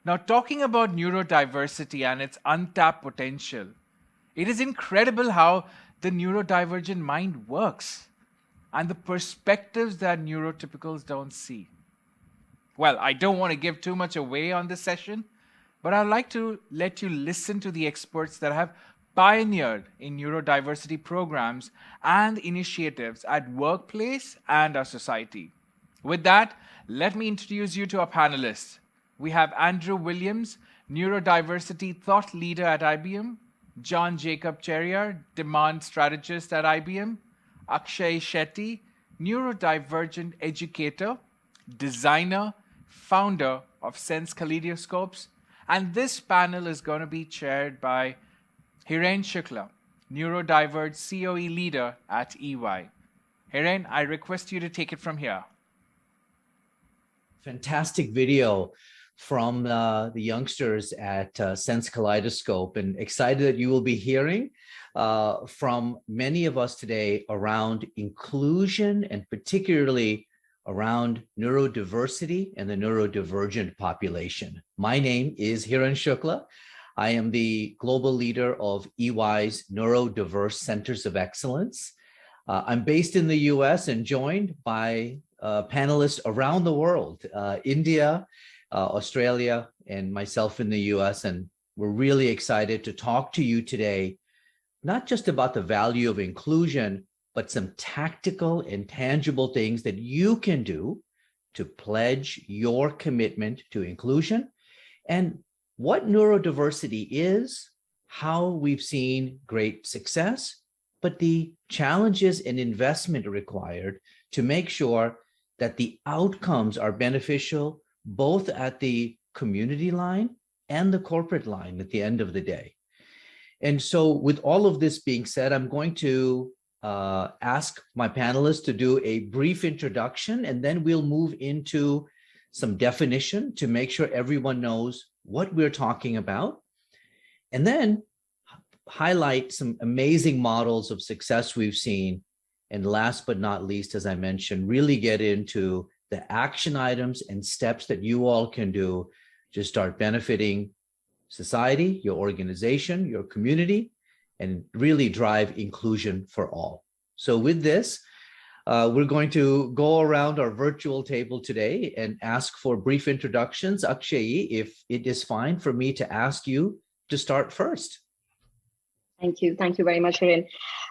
Now, talking about neurodiversity and its untapped potential, it is incredible how the neurodivergent mind works and the perspectives that neurotypicals don't see. Well, I don't want to give too much away on this session, but I'd like to let you listen to the experts that have pioneered in neurodiversity programs and initiatives at workplace and our society. With that, let me introduce you to our panelists. We have Andrew Williams, neurodiversity thought leader at IBM, John Jacob Cherrier, demand strategist at IBM, Akshayee Shetty, neurodivergent educator, designer, founder of Sense Kaleidoscopes, and this panel is going to be chaired by Hiran Shukla, neurodivergent COE leader at EY. Hiren, I request you to take it from here. Fantastic video from the youngsters at Sense Kaleidoscope, and excited that you will be hearing from many of us today around inclusion and particularly around neurodiversity and the neurodivergent population. My name is Hiran Shukla. I am the global leader of EY's Neurodiverse Centers of Excellence. I'm based in the US and joined by panelists around the world, India, Australia, and myself in the US. And we're really excited to talk to you today, not just about the value of inclusion, but some tactical and tangible things that you can do to pledge your commitment to inclusion, and what neurodiversity is, how we've seen great success, but the challenges and investment required to make sure that the outcomes are beneficial both at the community line and the corporate line at the end of the day. And so with all of this being said, I'm going to ask my panelists to do a brief introduction, and then we'll move into some definition to make sure everyone knows what we're talking about, and then highlight some amazing models of success we've seen. And last but not least, as I mentioned, really get into the action items and steps that you all can do to start benefiting society, your organization, your community, and really drive inclusion for all. So with this, we're going to go around our virtual table today and ask for brief introductions. Akshayee, if it is fine for me to ask you to start first. Thank you. Thank you very much, Hiren.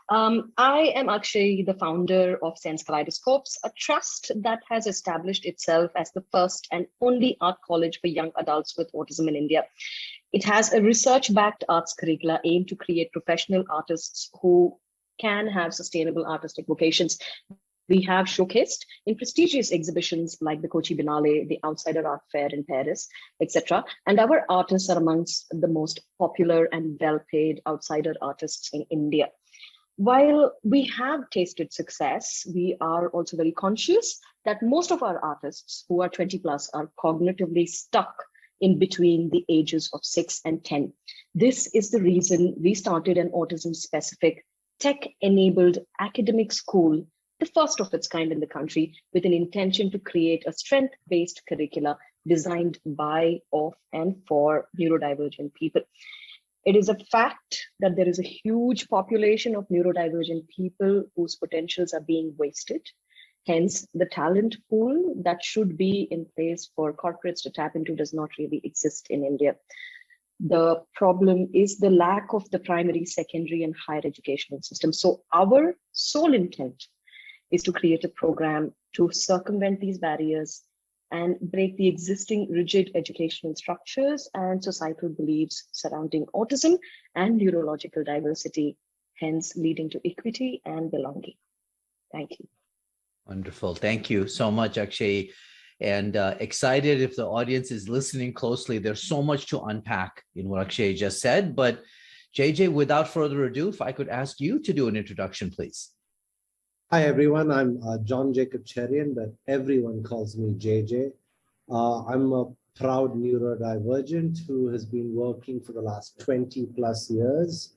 I am Akshayee, the founder of Sense Kaleidoscopes, a trust that has established itself as the first and only art college for young adults with autism in India. It has a research-backed arts curricula aimed to create professional artists who can have sustainable artistic vocations. We have showcased in prestigious exhibitions like the Kochi Biennale, the Outsider Art Fair in Paris, etc. And our artists are amongst the most popular and well-paid outsider artists in India. While we have tasted success, we are also very conscious that most of our artists who are 20 plus are cognitively stuck in between the ages of 6 and 10. This is the reason we started an autism-specific tech-enabled academic school, the first of its kind in the country, with an intention to create a strength-based curricula designed by, of, and for neurodivergent people. It is a fact that there is a huge population of neurodivergent people whose potentials are being wasted. Hence, the talent pool that should be in place for corporates to tap into does not really exist in India. The problem is the lack of the primary, secondary, and higher educational system. So our sole intent is to create a program to circumvent these barriers and break the existing rigid educational structures and societal beliefs surrounding autism and neurological diversity, hence leading to equity and belonging. Thank you. Wonderful. Thank you so much, Akshayee. And excited if the audience is listening closely. There's so much to unpack in what Akshayee just said. But JJ, without further ado, if I could ask you to do an introduction, please. Hi, everyone. I'm John Jacob Cherrier, but everyone calls me JJ. I'm a proud neurodivergent who has been working for the last 20 plus years,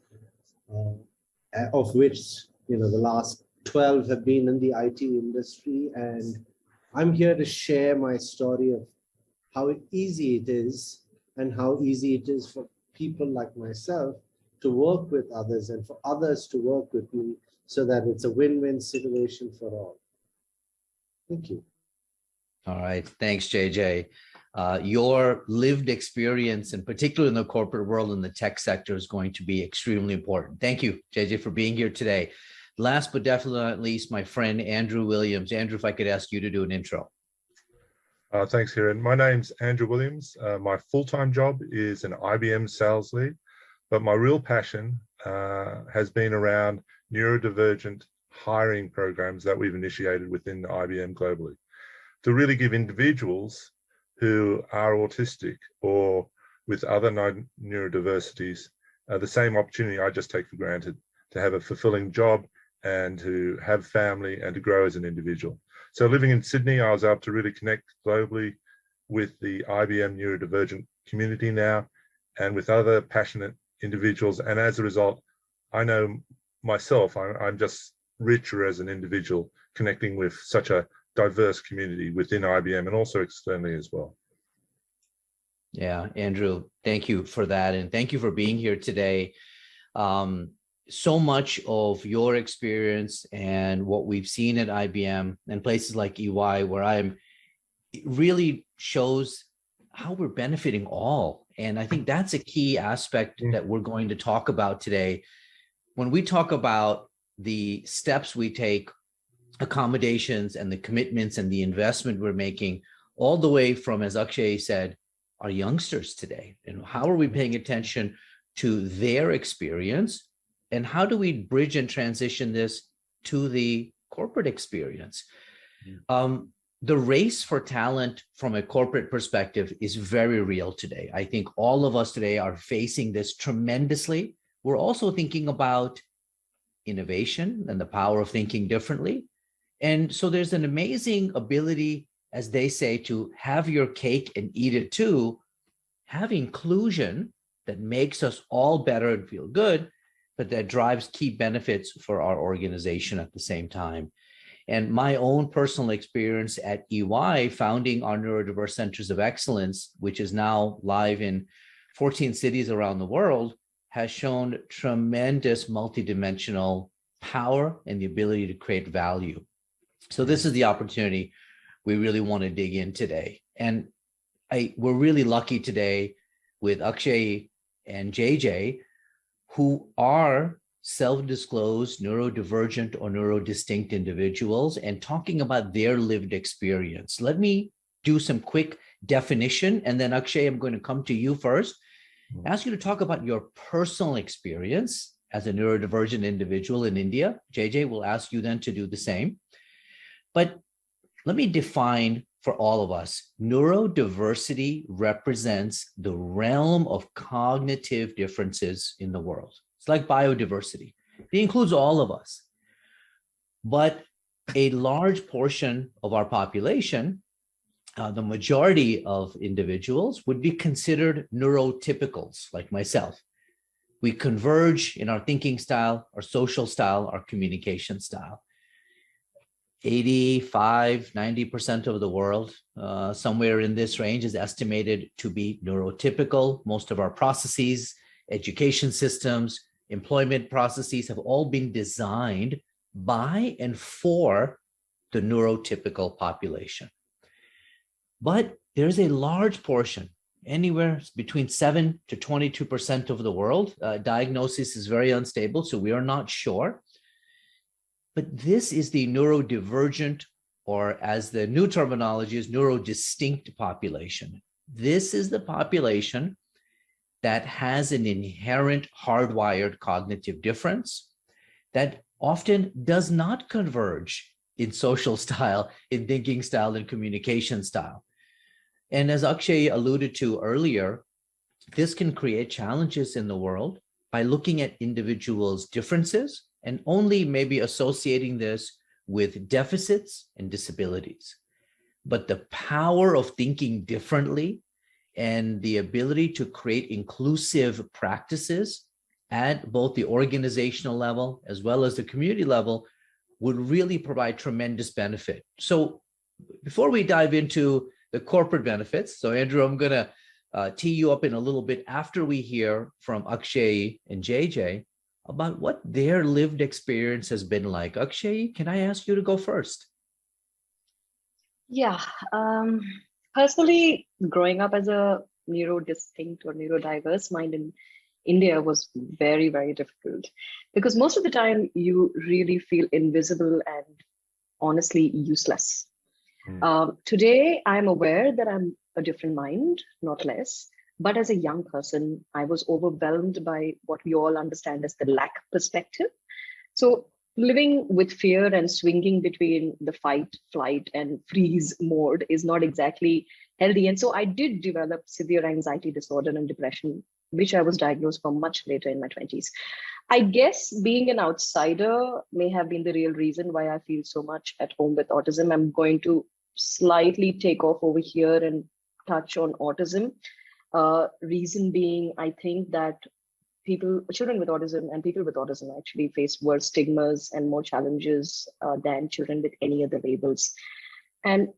of which, the last 12 have been in the IT industry. And I'm here to share my story of how easy it is and how easy it is for people like myself to work with others and for others to work with me so that it's a win-win situation for all. Thank you. All right. Thanks, JJ. Your lived experience, in particular in the corporate world and the tech sector, is going to be extremely important. Thank you, JJ, for being here today. Last but definitely not least, my friend, Andrew Williams. Andrew, if I could ask you to do an intro. Thanks, Hiren. My name's Andrew Williams. My full-time job is an IBM sales lead, but my real passion has been around neurodivergent hiring programs that we've initiated within IBM globally to really give individuals who are autistic or with other neurodiversities the same opportunity I just take for granted, to have a fulfilling job and to have family and to grow as an individual. So living in Sydney, I was able to really connect globally with the IBM neurodivergent community now and with other passionate individuals. And as a result, I know myself, I'm just richer as an individual connecting with such a diverse community within IBM and also externally as well. Yeah, Andrew, thank you for that. And thank you for being here today. So much of your experience and what we've seen at IBM and places like EY, where it really shows how we're benefiting all. And I think that's a key aspect that we're going to talk about today. When we talk about the steps we take, accommodations and the commitments and the investment we're making, all the way from, as Akshayee said, our youngsters today, and how are we paying attention to their experience? And how do we bridge and transition this to the corporate experience? The race for talent from a corporate perspective is very real today. I think all of us today are facing this tremendously. We're also thinking about innovation and the power of thinking differently. And so there's an amazing ability, as they say, to have your cake and eat it too, have inclusion that makes us all better and feel good, but that drives key benefits for our organization at the same time. And my own personal experience at EY, founding our Neurodiverse Centers of Excellence, which is now live in 14 cities around the world, has shown tremendous multidimensional power and the ability to create value. So this is the opportunity we really want to dig in today. And we're really lucky today with Akshayee and JJ, who are self-disclosed neurodivergent or neurodistinct individuals, and talking about their lived experience. Let me do some quick definition, and then Akshayee, I'm going to come to you first. Ask you to talk about your personal experience as a neurodivergent individual in India. JJ will ask you then to do the same. But let me define for all of us, neurodiversity represents the realm of cognitive differences in the world. It's like biodiversity. It includes all of us. But a large portion of our population, the majority of individuals, would be considered neurotypicals, like myself. We converge in our thinking style, our social style, our communication style. 85, 90% of the world, somewhere in this range, is estimated to be neurotypical. Most of our processes, education systems, employment processes have all been designed by and for the neurotypical population. But there's a large portion, anywhere between 7 to 22% of the world. Diagnosis is very unstable, so we are not sure. But this is the neurodivergent, or as the new terminology is, neurodistinct population. This is the population that has an inherent hardwired cognitive difference that often does not converge in social style, in thinking style, and communication style. And as Akshayee alluded to earlier, this can create challenges in the world by looking at individuals' differences and only maybe associating this with deficits and disabilities. But the power of thinking differently and the ability to create inclusive practices at both the organizational level as well as the community level would really provide tremendous benefit. So before we dive into the corporate benefits, so Andrew, I'm going to tee you up in a little bit after we hear from Akshayee and JJ about what their lived experience has been like. Akshayee, can I ask you to go first? Yeah. Personally, growing up as a neurodistinct or neurodiverse mind in India was very, very difficult because most of the time you really feel invisible and honestly useless. Today, I'm aware that I'm a different mind, not less. But as a young person, I was overwhelmed by what we all understand as the lack perspective. So living with fear and swinging between the fight, flight, and freeze mode is not exactly healthy. And so I did develop severe anxiety disorder and depression, which I was diagnosed from much later in my 20s. I guess being an outsider may have been the real reason why I feel so much at home with autism. I'm going to slightly take off over here and touch on autism. Reason being, I think that children with autism and people with autism actually face worse stigmas and more challenges than children with any other labels. And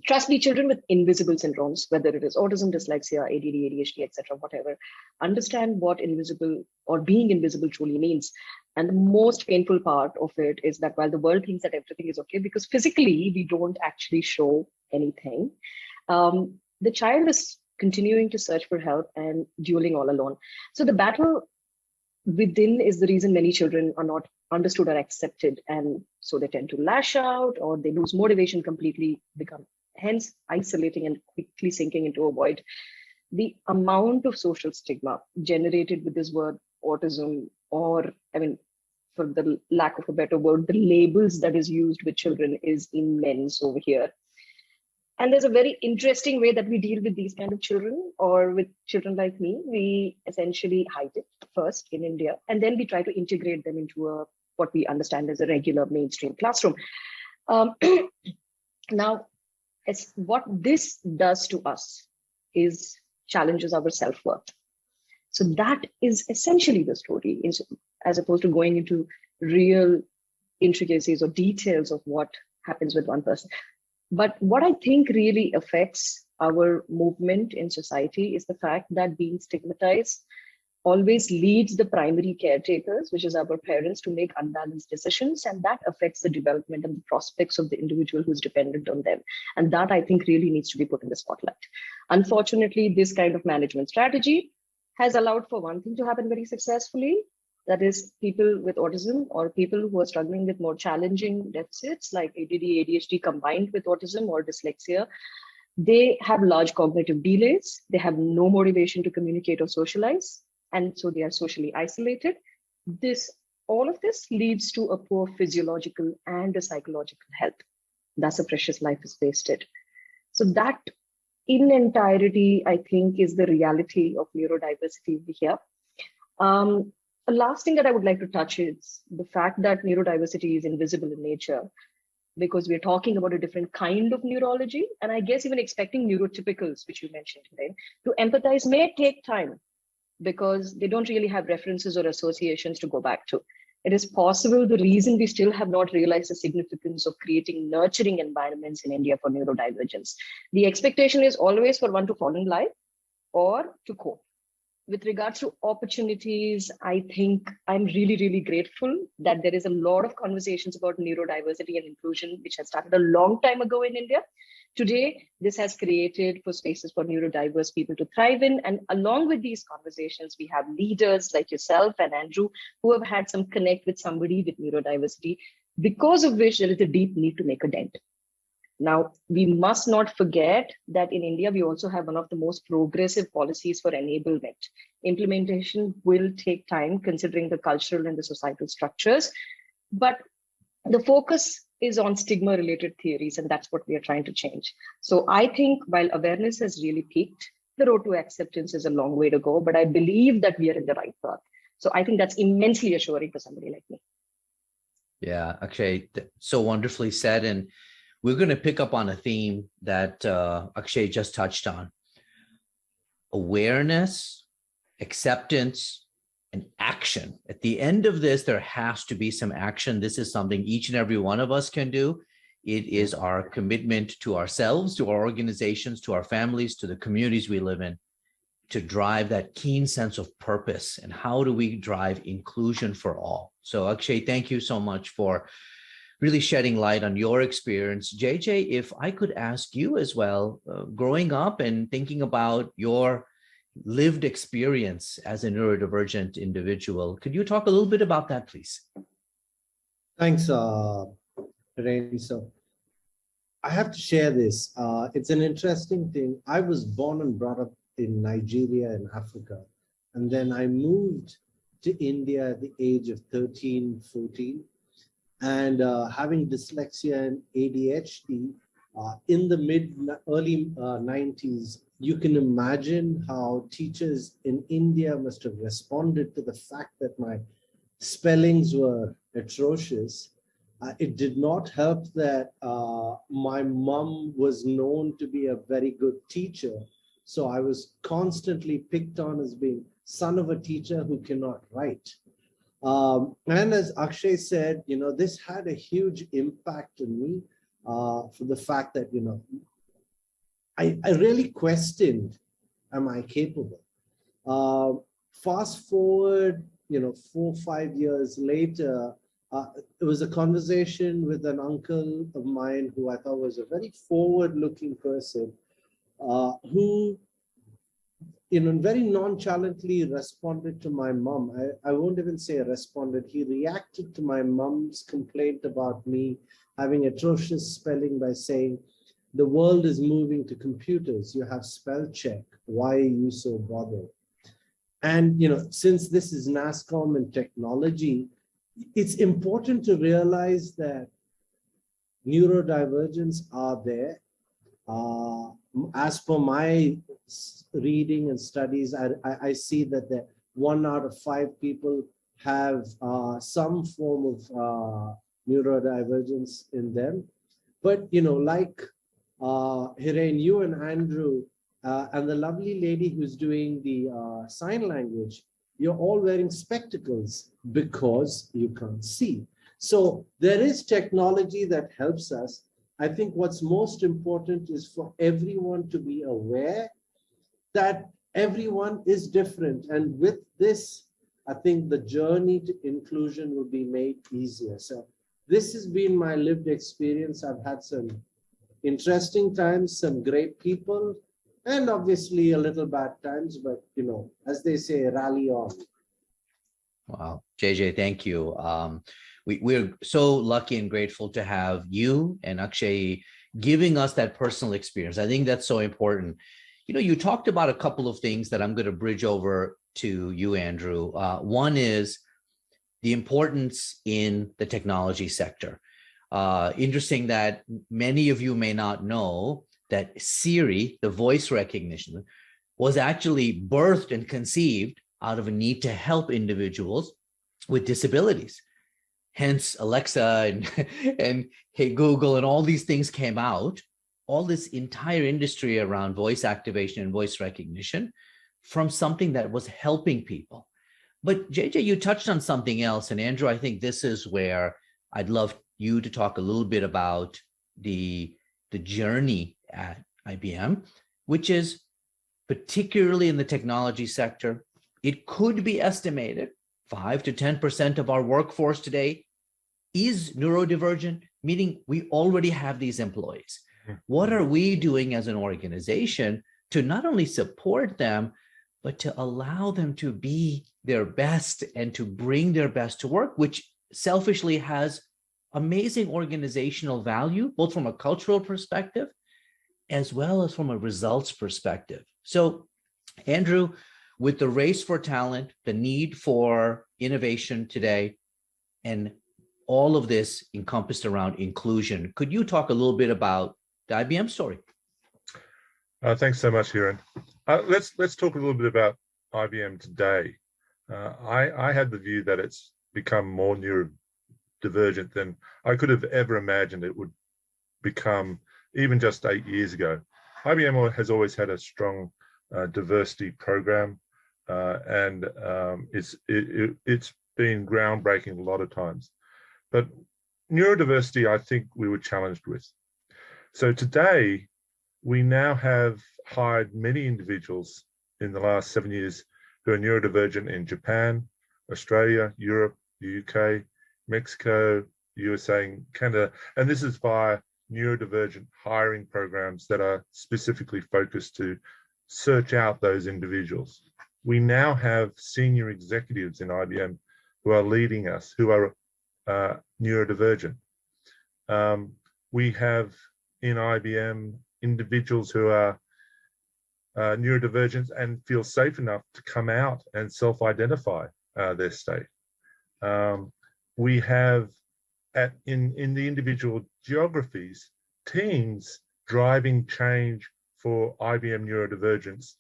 trust me, children with invisible syndromes, whether it is autism, dyslexia, ADD, ADHD, etc., whatever, understand what invisible or being invisible truly means. And the most painful part of it is that while the world thinks that everything is okay, because physically we don't actually show anything, the child is continuing to search for help and dueling all alone. So the battle within is the reason many children are not understood or accepted. And so they tend to lash out or they lose motivation completely, become hence isolating and quickly sinking into a void. The amount of social stigma generated with this word autism, or I mean, for the lack of a better word, the labels that is used with children is immense over here. And there's a very interesting way that we deal with these kind of children or with children like me. We essentially hide it first in India, and then we try to integrate them into what we understand as a regular mainstream classroom. Now, what this does to us is challenges our self-worth. So that is essentially the story, as opposed to going into real intricacies or details of what happens with one person. But what I think really affects our movement in society is the fact that being stigmatized always leads the primary caretakers, which is our parents, to make unbalanced decisions. And that affects the development and the prospects of the individual who's dependent on them. And that I think really needs to be put in the spotlight. Unfortunately, this kind of management strategy has allowed for one thing to happen very successfully. That is, people with autism or people who are struggling with more challenging deficits like ADD, ADHD combined with autism or dyslexia, they have large cognitive delays. They have no motivation to communicate or socialize. And so they are socially isolated. All of this leads to a poor physiological and a psychological health. Thus, a precious life is wasted. So that in entirety, I think, is the reality of neurodiversity here. The last thing that I would like to touch is the fact that neurodiversity is invisible in nature, because we're talking about a different kind of neurology. And I guess even expecting neurotypicals, which you mentioned today, to empathize may take time because they don't really have references or associations to go back to. It is possible the reason we still have not realized the significance of creating nurturing environments in India for neurodivergence. The expectation is always for one to fall in line or to cope. With regards to opportunities, I think I'm really, really grateful that there is a lot of conversations about neurodiversity and inclusion, which has started a long time ago in India. Today, this has created for spaces for neurodiverse people to thrive in. And along with these conversations, we have leaders like yourself and Andrew, who have had some connect with somebody with neurodiversity, because of which there is a deep need to make a dent. Now, we must not forget that in India, we also have one of the most progressive policies for enablement. Implementation will take time considering the cultural and the societal structures, but the focus is on stigma-related theories, and that's what we are trying to change. So I think while awareness has really peaked, the road to acceptance is a long way to go, but I believe that we are in the right path. So I think that's immensely assuring for somebody like me. Yeah, Akshay, so wonderfully said. And we're going to pick up on a theme that Akshay just touched on. Awareness, acceptance, and action. At the end of this, there has to be some action. This is something each and every one of us can do. It is our commitment to ourselves, to our organizations, to our families, to the communities we live in. to drive that keen sense of purpose, and how do we drive inclusion for all? So Akshayee, thank you so much for really shedding light on your experience. JJ, if I could ask you as well, growing up and thinking about your lived experience as a neurodivergent individual, could you talk a little bit about that, please? Thanks, Hiren. So I have to share this. It's an interesting thing. I was born and brought up in Nigeria in Africa. And then I moved to India at the age of 13, 14. And having dyslexia and ADHD in the early 90s, you can imagine how teachers in India must have responded to the fact that my spellings were atrocious. It did not help that my mom was known to be a very good teacher. So I was constantly picked on as being son of a teacher who cannot write. And as Akshay said, this had a huge impact on me for the fact that, I really questioned, am I capable? Fast forward, 4 or 5 years later, it was a conversation with an uncle of mine who I thought was a very forward-looking person, who very nonchalantly responded to my mom. I won't even say responded. He reacted to my mom's complaint about me having atrocious spelling by saying, the world is moving to computers. You have spell check. Why are you so bothered? And, since this is NASSCOM and technology, it's important to realize that neurodivergence are there. As per my reading and studies, I see that 1 out of 5 people have some form of neurodivergence in them. But, like Hiren, you and Andrew, and the lovely lady who's doing the sign language, you're all wearing spectacles because you can't see. So there is technology that helps us. I think what's most important is for everyone to be aware that everyone is different. And with this, I think the journey to inclusion will be made easier. So this has been my lived experience. I've had some interesting times, some great people, and obviously a little bad times, but as they say, rally on. Wow, JJ, thank you. We're so lucky and grateful to have you and Akshayee giving us that personal experience. I think that's so important. You talked about a couple of things that I'm going to bridge over to you, Andrew. One is the importance in the technology sector. Interesting that many of you may not know that Siri, the voice recognition, was actually birthed and conceived out of a need to help individuals with disabilities. Hence, Alexa and Hey Google and all these things came out, all this entire industry around voice activation and voice recognition from something that was helping people. But JJ, you touched on something else. And Andrew, I think this is where I'd love you to talk a little bit about the journey at IBM, which is particularly in the technology sector. It could be estimated 5 to 10% of our workforce today is neurodivergent, meaning we already have these employees. What are we doing as an organization to not only support them, but to allow them to be their best and to bring their best to work, which selfishly has amazing organizational value, both from a cultural perspective, as well as from a results perspective. So, Andrew, with the race for talent, the need for innovation today, and all of this encompassed around inclusion, could you talk a little bit about the IBM story? Thanks so much, Hiren. Let's talk a little bit about IBM today. I had the view that it's become more neurodivergent than I could have ever imagined it would become even just 8 years ago. IBM has always had a strong diversity program, and it's been groundbreaking a lot of times. But neurodiversity, I think we were challenged with. So today, we now have hired many individuals in the last 7 years who are neurodivergent in Japan, Australia, Europe, the UK, Mexico, USA, and Canada. And this is via neurodivergent hiring programs that are specifically focused to search out those individuals. We now have senior executives in IBM who are leading us, who are neurodivergent. We have in IBM individuals who are neurodivergent and feel safe enough to come out and self-identify their state. We have in the individual geographies, teams driving change for IBM neurodivergence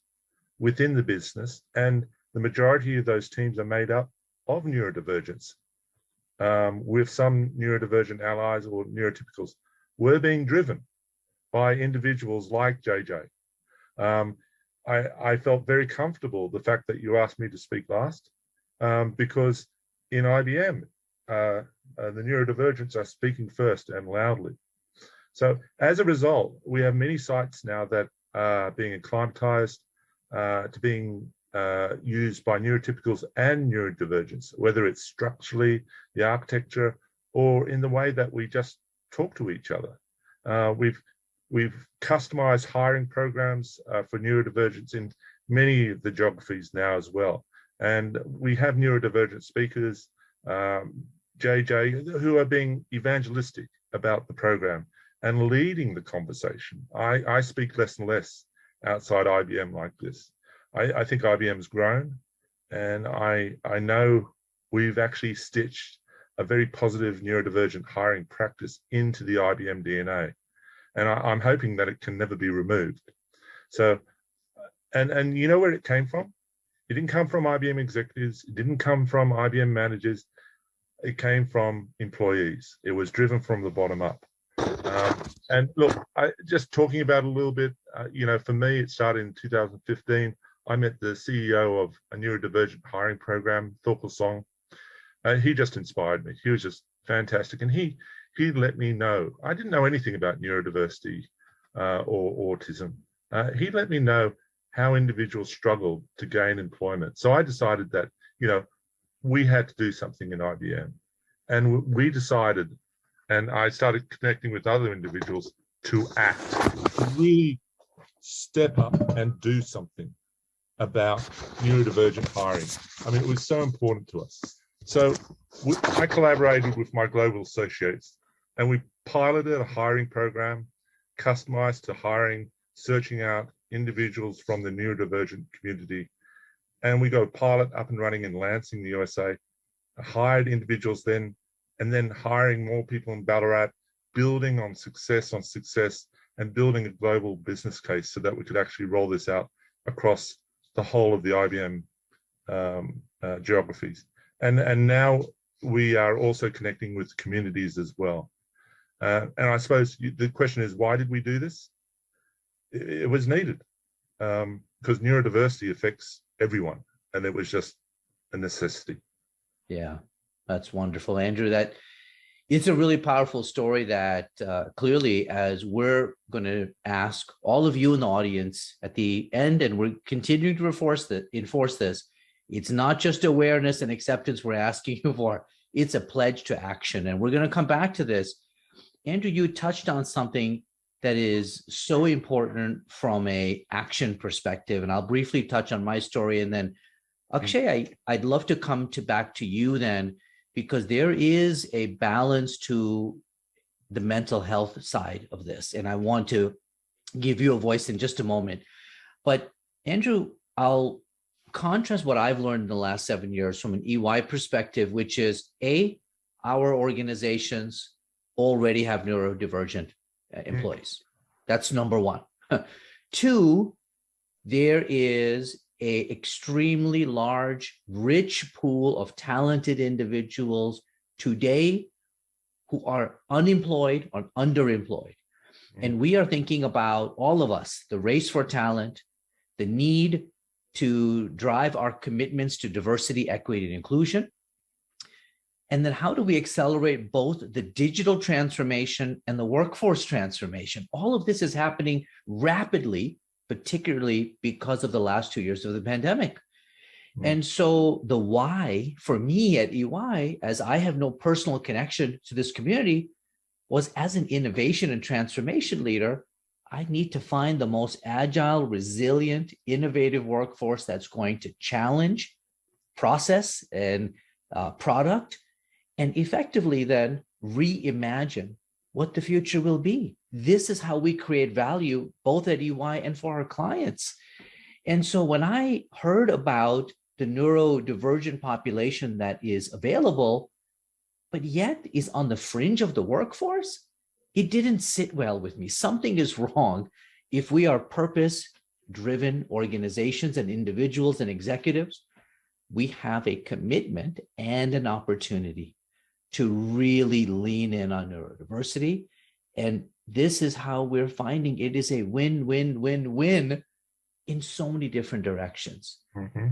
within the business, and the majority of those teams are made up of neurodivergence, with some neurodivergent allies or neurotypicals were being driven by individuals like JJ. I felt very comfortable the fact that you asked me to speak last, because in IBM, the neurodivergents are speaking first and loudly. So as a result, we have many sites now that are being acclimatized to being used by neurotypicals and neurodivergents, whether it's structurally, the architecture, or in the way that we just talk to each other. We've customized hiring programs for neurodivergents in many of the geographies now as well. And we have neurodivergent speakers, JJ, who are being evangelistic about the program and leading the conversation. I speak less and less outside IBM like this. I think IBM's grown, and I know we've actually stitched a very positive neurodivergent hiring practice into the IBM DNA. And I'm hoping that it can never be removed. So, and you know where it came from? It didn't come from IBM executives. It didn't come from IBM managers. It came from employees. It was driven from the bottom up. And look, just talking about a little bit, for me, it started in 2015. I met the CEO of a neurodivergent hiring program, Thorkel Song. He just inspired me. He was just fantastic. And he let me know. I didn't know anything about neurodiversity or autism. He let me know how individuals struggled to gain employment. So I decided that, we had to do something in IBM. And we decided, and I started connecting with other individuals to act, to really step up and do something about neurodivergent hiring. I mean, it was so important to us. So I collaborated with my global associates, and we piloted a hiring program customized to hiring, searching out individuals from the neurodivergent community. And we got a pilot up and running in Lansing, the USA, hired individuals then, and then hiring more people in Ballarat, building on success, and building a global business case so that we could actually roll this out across the whole of the IBM geographies. And now we are also connecting with communities as well. And I suppose the question is, why did we do this? It was needed, because neurodiversity affects everyone, and it was just a necessity. Yeah, that's wonderful, Andrew. That it's a really powerful story that clearly, as we're going to ask all of you in the audience at the end, and we're continuing to enforce this, it's not just awareness and acceptance we're asking you for, it's a pledge to action. And we're going to come back to this. Andrew, you touched on something that is so important from a action perspective, and I'll briefly touch on my story, and then Akshay, I'd love to come back to you then, because there is a balance to the mental health side of this, and I want to give you a voice in just a moment. But Andrew, I'll contrast what I've learned in the last 7 years from an EY perspective, which is our organizations already have neurodivergent employees. That's number one. Two, there is an extremely large, rich pool of talented individuals today who are unemployed or underemployed. And we are thinking about, all of us, the race for talent, the need to drive our commitments to diversity, equity, and inclusion. And then how do we accelerate both the digital transformation and the workforce transformation? All of this is happening rapidly, particularly because of the last 2 years of the pandemic. And so the why for me at EY, as I have no personal connection to this community, was as an innovation and transformation leader, I need to find the most agile, resilient, innovative workforce that's going to challenge process and product, and effectively then reimagine what the future will be. This is how we create value, both at EY and for our clients. And so when I heard about the neurodivergent population that is available, but yet is on the fringe of the workforce, it didn't sit well with me. Something is wrong if we are purpose-driven organizations and individuals and executives. We have a commitment and an opportunity to really lean in on neurodiversity. And this is how we're finding it is a win-win-win-win in so many different directions.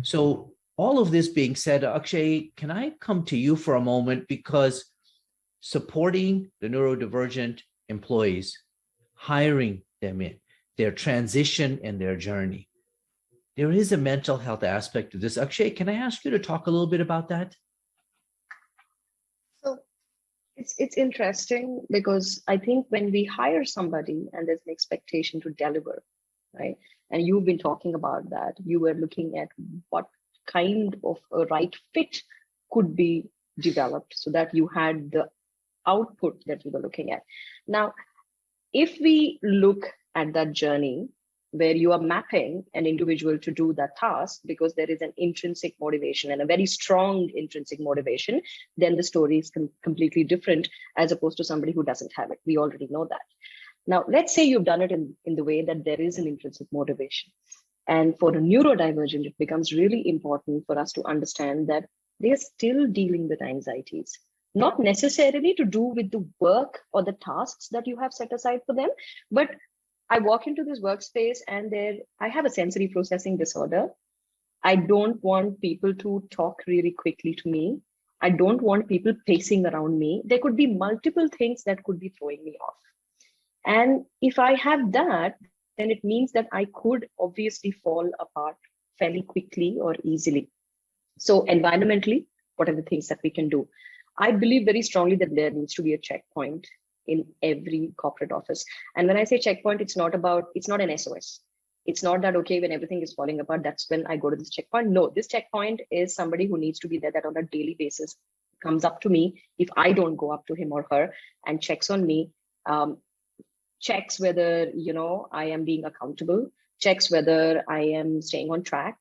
So all of this being said, Akshayee, can I come to you for a moment? Because supporting the neurodivergent employees, hiring them in, their transition and their journey, there is a mental health aspect to this. Akshayee, can I ask you to talk a little bit about that? So it's interesting because I think when we hire somebody and there's an expectation to deliver, right? And you've been talking about that. You were looking at what kind of a right fit could be developed so that you had the output that you were looking at. Now, if we look at that journey where you are mapping an individual to do that task because there is an intrinsic motivation and a very strong intrinsic motivation, then the story is completely different as opposed to somebody who doesn't have it. We already know that. Now, let's say you've done it in the way that there is an intrinsic motivation. And for a neurodivergent, it becomes really important for us to understand that they are still dealing with anxieties, not necessarily to do with the work or the tasks that you have set aside for them, but I walk into this workspace and I have a sensory processing disorder. I don't want people to talk really quickly to me. I don't want people pacing around me. There could be multiple things that could be throwing me off. And if I have that, then it means that I could obviously fall apart fairly quickly or easily. So environmentally, what are the things that we can do? I believe very strongly that there needs to be a checkpoint in every corporate office. And when I say checkpoint, it's not an SOS. It's not that, okay, when everything is falling apart, that's when I go to this checkpoint. No, this checkpoint is somebody who needs to be there, that on a daily basis comes up to me if I don't go up to him or her, and checks on me, checks whether, I am being accountable, checks whether I am staying on track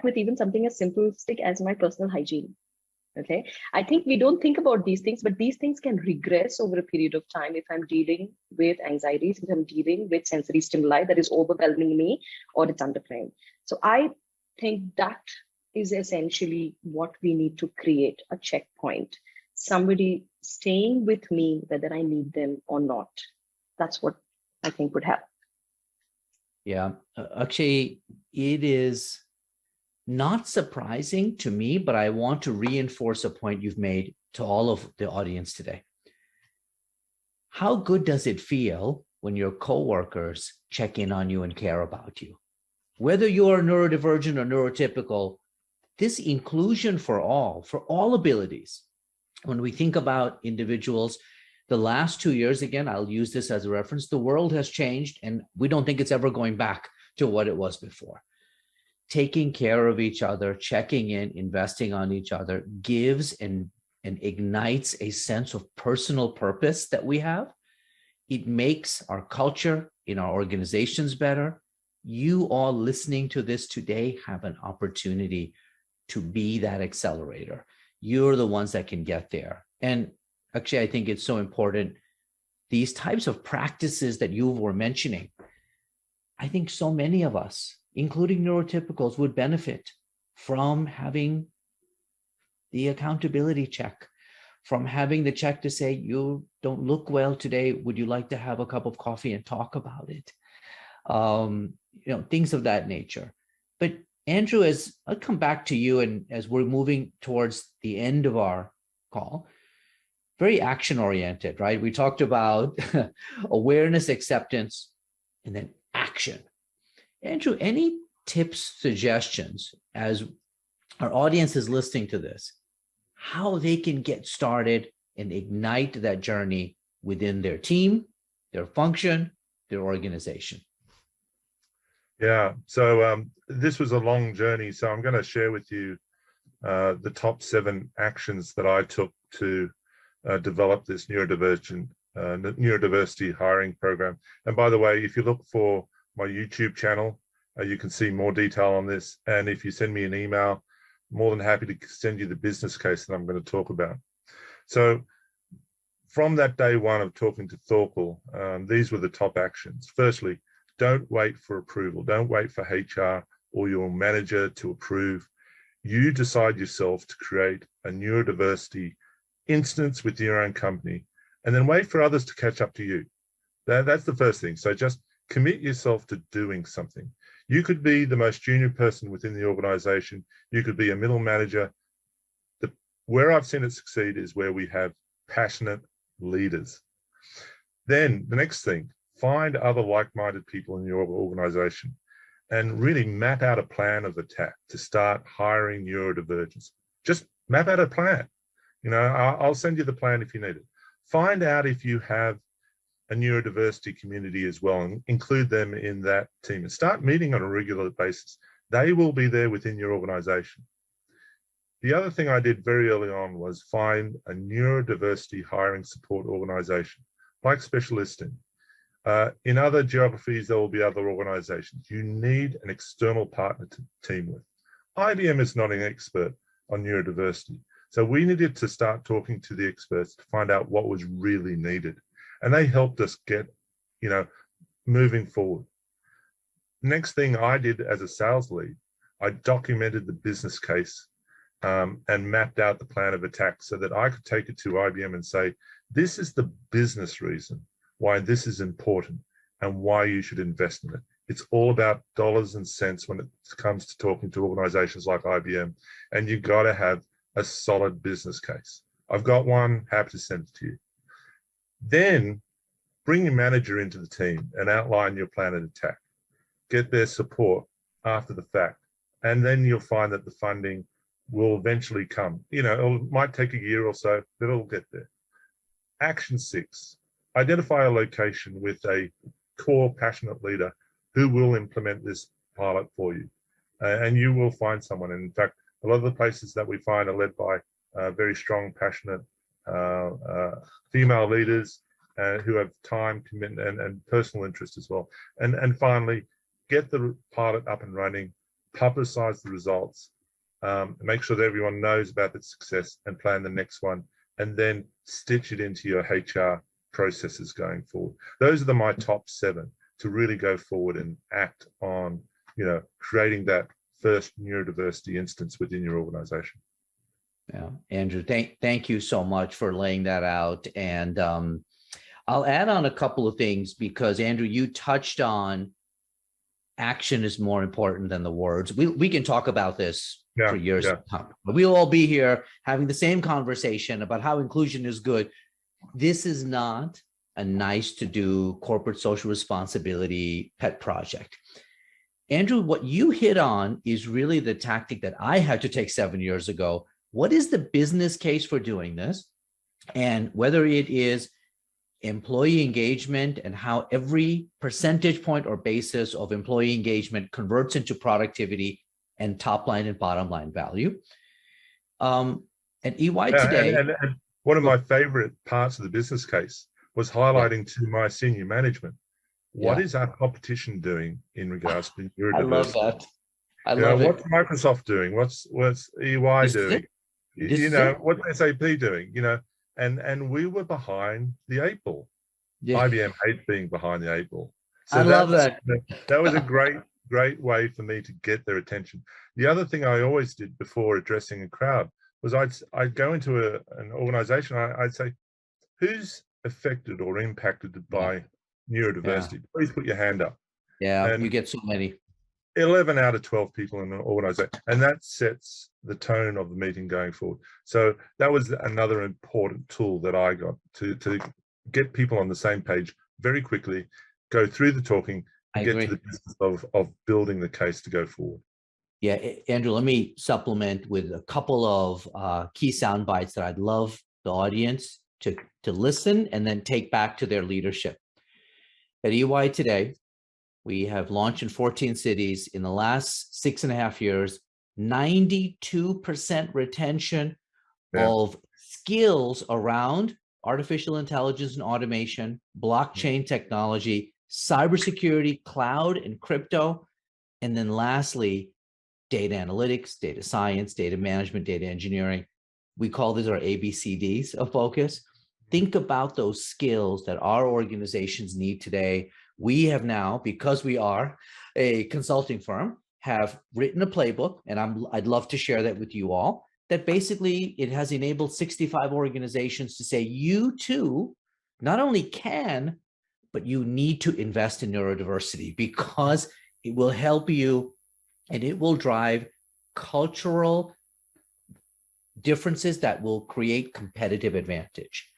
with even something as simplistic as my personal hygiene. Okay, I think we don't think about these things, but these things can regress over a period of time if I'm dealing with anxieties, if I'm dealing with sensory stimuli that is overwhelming me or it's underplaying. So I think that is essentially what we need to create, a checkpoint, somebody staying with me whether I need them or not. That's what I think would help. Yeah, Akshayee, it is not surprising to me, but I want to reinforce a point you've made to all of the audience today. How good does it feel when your coworkers check in on you and care about you? Whether you're neurodivergent or neurotypical, this inclusion for all abilities, when we think about individuals, the last 2 years, again, I'll use this as a reference, the world has changed and we don't think it's ever going back to what it was before. Taking care of each other, checking in, investing on each other gives and ignites a sense of personal purpose that we have. It makes our culture in our organizations better. You all listening to this today have an opportunity to be that accelerator. You're the ones that can get there. And actually, I think it's so important. These types of practices that you were mentioning, I think so many of us, including neurotypicals, would benefit from having the accountability check, from having the check to say, you don't look well today. Would you like to have a cup of coffee and talk about it? Things of that nature. But Andrew, as I'll come back to you, and as we're moving towards the end of our call, very action oriented, right? We talked about awareness, acceptance, and then action. Andrew, any tips, suggestions as our audience is listening to this, how they can get started and ignite that journey within their team, their function, their organization? Yeah, so this was a long journey. So I'm going to share with you the top 7 actions that I took to develop this neurodiversity hiring program. And by the way, if you look for my YouTube channel, you can see more detail on this. And if you send me an email, more than happy to send you the business case that I'm going to talk about. So from that day one of talking to Thorkel, these were the top actions. Firstly, don't wait for approval. Don't wait for HR or your manager to approve. You decide yourself to create a neurodiversity instance with your own company, and then wait for others to catch up to you. That's the first thing. So just commit yourself to doing something. You could be the most junior person within the organization. You could be a middle manager. Where I've seen it succeed is where we have passionate leaders. Then the next thing, find other like-minded people in your organization and really map out a plan of attack to start hiring neurodivergents. Just map out a plan. You know, I'll send you the plan if you need it. Find out if you have a neurodiversity community as well and include them in that team and start meeting on a regular basis. They will be there within your organization. The other thing I did very early on was find a neurodiversity hiring support organization like Specialisting. In other geographies, there will be other organizations. You need an external partner to team with. IBM is not an expert on neurodiversity. So we needed to start talking to the experts to find out what was really needed. And they helped us get, you know, moving forward. Next thing I did as a sales lead, I documented the business case and mapped out the plan of attack so that I could take it to IBM and say, this is the business reason why this is important and why you should invest in it. It's all about dollars and cents when it comes to talking to organizations like IBM, and you've got to have a solid business case. I've got one, happy to send it to you. Then bring your manager into the team and outline your plan of attack. Get their support after the fact. And then you'll find that the funding will eventually come. You know, it might take a year or so, but it'll get there. Action 6, identify a location with a core passionate leader who will implement this pilot for you. And you will find someone. And in fact, a lot of the places that we find are led by very strong, passionate female leaders who have time, commitment, and personal interest as well. And finally, get the pilot up and running, publicize the results, make sure that everyone knows about the success and plan the next one, and then stitch it into your HR processes going forward. Those are my top 7 to really go forward and act on, you know, creating that first neurodiversity instance within your organization. Yeah, Andrew, thank you so much for laying that out. And I'll add on a couple of things because, Andrew, you touched on action is more important than the words. We can talk about this for years to come. But we'll all be here having the same conversation about how inclusion is good. This is not a nice to do corporate social responsibility pet project. Andrew, what you hit on is really the tactic that I had to take 7 years ago. What is the business case for doing this? And whether it is employee engagement and how every percentage point or basis of employee engagement converts into productivity and top line and bottom line value. And EY today. And one of my favorite parts of the business case was highlighting to my senior management, what is our competition doing in regards to neurodiversity? I love that. I love it. What's Microsoft doing? What's EY doing? You know, what's SAP doing? You know, and we were behind the 8 ball. Yeah. IBM hates being behind the 8 ball. So I love that. That was a great way for me to get their attention. The other thing I always did before addressing a crowd was I'd go into an organization. I'd say, who's affected or impacted by neurodiversity? Yeah. Please put your hand up. Yeah, and you get so many. 11 out of 12 people in an organization, and that sets the tone of the meeting going forward. So that was another important tool that I got to get people on the same page very quickly, go through the talking, I get agree. to the business of building the case to go forward. Yeah, Andrew, let me supplement with a couple of key sound bites that I'd love the audience to listen and then take back to their leadership. At EY today, we have launched in 14 cities. In the last 6.5 years, 92% retention of skills around artificial intelligence and automation, blockchain technology, cybersecurity, cloud, and crypto. And then lastly, data analytics, data science, data management, data engineering. We call these our ABCDs of focus. Think about those skills that our organizations need today. We have now, because we are a consulting firm, have written a playbook, and I'd love to share that with you all, that basically it has enabled 65 organizations to say, you too, not only can, but you need to invest in neurodiversity because it will help you and it will drive cultural differences that will create competitive advantage.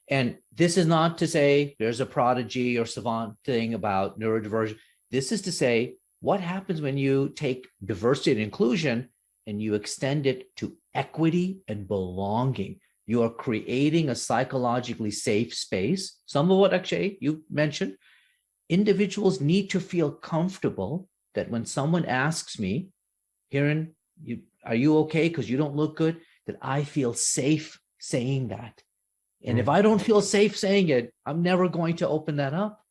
And this is not to say there's a prodigy or savant thing about neurodivergence. This is to say, what happens when you take diversity and inclusion and you extend it to equity and belonging? You are creating a psychologically safe space. Some of what Akshayee you mentioned, individuals need to feel comfortable that when someone asks me, Hiren, are you okay because you don't look good, that I feel safe saying that. And if I don't feel safe saying it, I'm never going to open that up.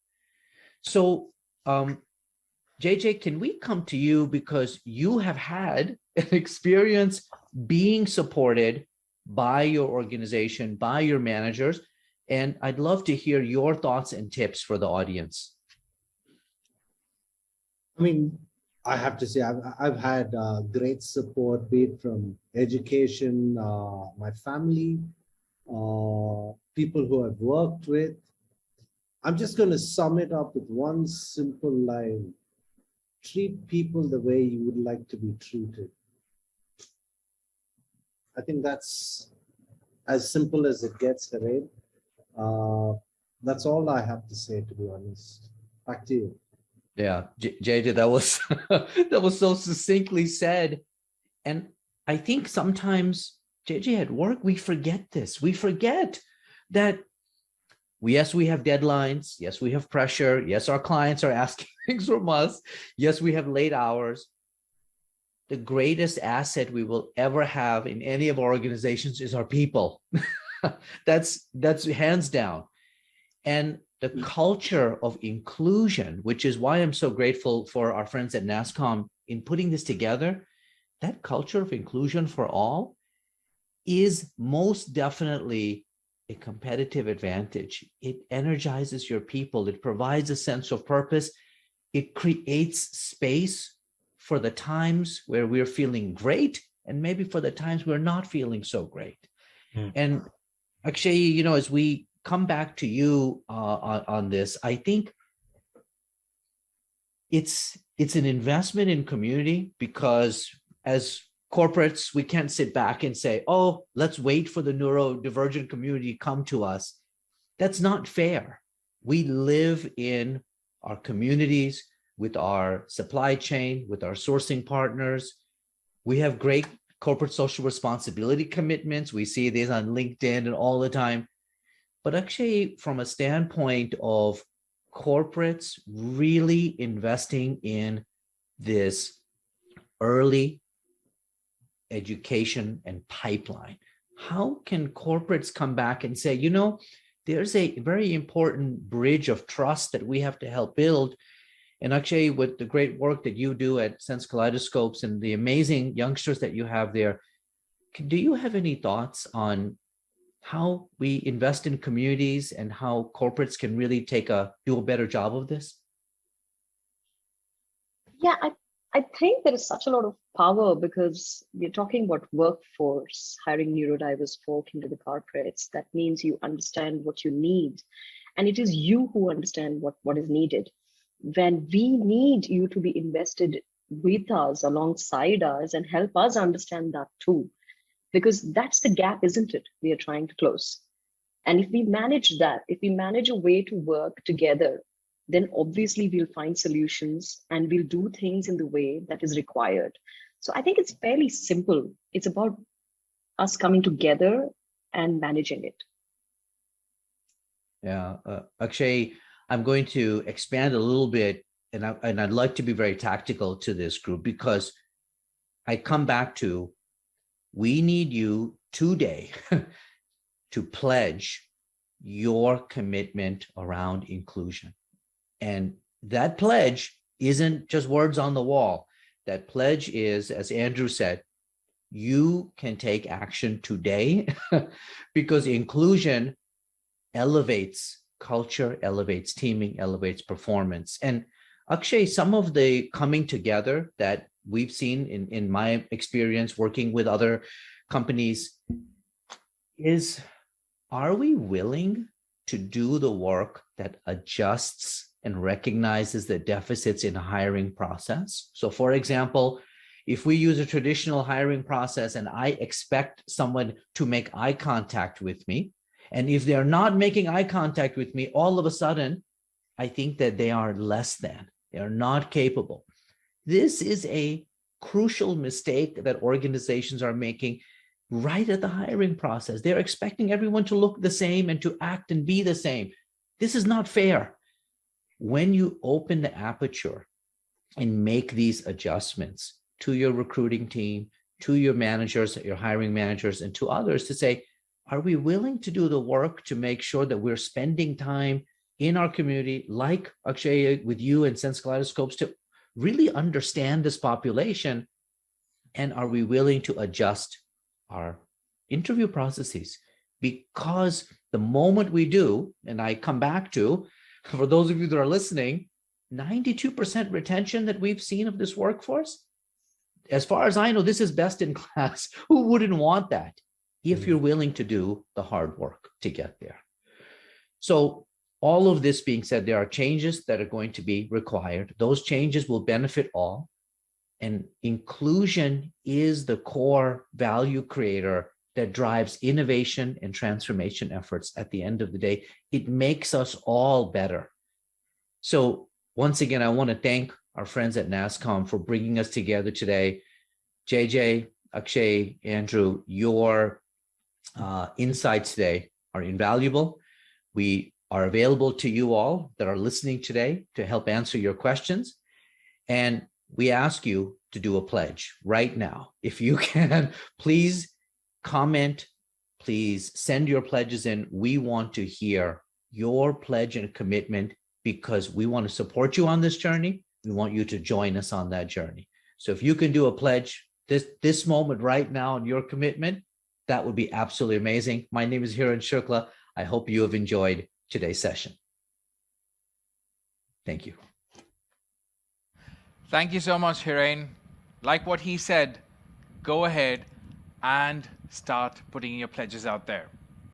So, JJ, can we come to you because you have had an experience being supported by your organization, by your managers, and I'd love to hear your thoughts and tips for the audience. I mean, I have to say, I've had great support, be it from education, my family, people who I've worked with. I'm just going to sum it up with one simple line. Treat people the way you would like to be treated. I think that's as simple as it gets, Hiren. That's all I have to say, to be honest. Back to you. Yeah, JJ, that was that was so succinctly said. And I think sometimes, JJ, at work, we forget this. We forget that, yes, we have deadlines. Yes, we have pressure. Yes, our clients are asking things from us. Yes, we have late hours. The greatest asset we will ever have in any of our organizations is our people. That's hands down. And the culture of inclusion, which is why I'm so grateful for our friends at NASSCOM in putting this together, that culture of inclusion for all is most definitely a competitive advantage. It energizes your people. It provides a sense of purpose. It creates space for the times where we're feeling great and maybe for the times we're not feeling so great. And Akshayee, as we come back to you on this, I think it's an investment in community, because as corporates, we can't sit back and say, oh, let's wait for the neurodivergent community to come to us. That's not fair. We live in our communities with our supply chain, with our sourcing partners. We have great corporate social responsibility commitments. We see these on LinkedIn and all the time. But actually, from a standpoint of corporates really investing in this early education and pipeline, how can corporates come back and say, there's a very important bridge of trust that we have to help build? And actually, with the great work that you do at Sense Kaleidoscopes and the amazing youngsters that you have there, do you have any thoughts on how we invest in communities and how corporates can really do a better job of this? Yeah, I think there is such a lot of power, because we're talking about workforce, hiring neurodiverse folk into the corporates. That means you understand what you need, and it is you who understand what is needed. When we need you to be invested with us, alongside us, and help us understand that too, because that's the gap, isn't it? We are trying to close. And if we manage that, if we manage a way to work together then obviously we'll find solutions and we'll do things in the way that is required. So I think it's fairly simple. It's about us coming together and managing it. Yeah, Akshay, I'm going to expand a little bit, and I'd like to be very tactical to this group, because I come back to, we need you today to pledge your commitment around inclusion. And that pledge isn't just words on the wall. That pledge is, as Andrew said, you can take action today because inclusion elevates culture, elevates teaming, elevates performance. And Akshay, some of the coming together that we've seen in my experience working with other companies is, are we willing to do the work that adjusts and recognizes the deficits in a hiring process? So for example, if we use a traditional hiring process and I expect someone to make eye contact with me, and if they're not making eye contact with me, all of a sudden, I think that they are less than, they are not capable. This is a crucial mistake that organizations are making right at the hiring process. They're expecting everyone to look the same and to act and be the same. This is not fair. When you open the aperture and make these adjustments to your recruiting team, to your managers, your hiring managers, and to others to say, are we willing to do the work to make sure that we're spending time in our community, like Akshayee with you and Sense Kaleidoscopes, to really understand this population? And are we willing to adjust our interview processes? Because the moment we do, and I come back to, for those of you that are listening, 92% retention that we've seen of this workforce, as far as I know, this is best in class. Who wouldn't want that if you're willing to do the hard work to get there? So all of this being said, there are changes that are going to be required. Those changes will benefit all. And inclusion is the core value creator that drives innovation and transformation efforts at the end of the day. It makes us all better. So once again, I want to thank our friends at NASSCOM for bringing us together today. JJ, Akshay, Andrew, your insights today are invaluable. We are available to you all that are listening today to help answer your questions. And we ask you to do a pledge right now. If you can, please comment, please send your pledges in. We want to hear your pledge and commitment because we want to support you on this journey. We want you to join us on that journey. So if you can do a pledge this moment right now on your commitment, that would be absolutely amazing. My name is Hiran Shukla. I hope you have enjoyed today's session. Thank you. Thank you so much, Hiren. Like what he said, go ahead and start putting your pledges out there.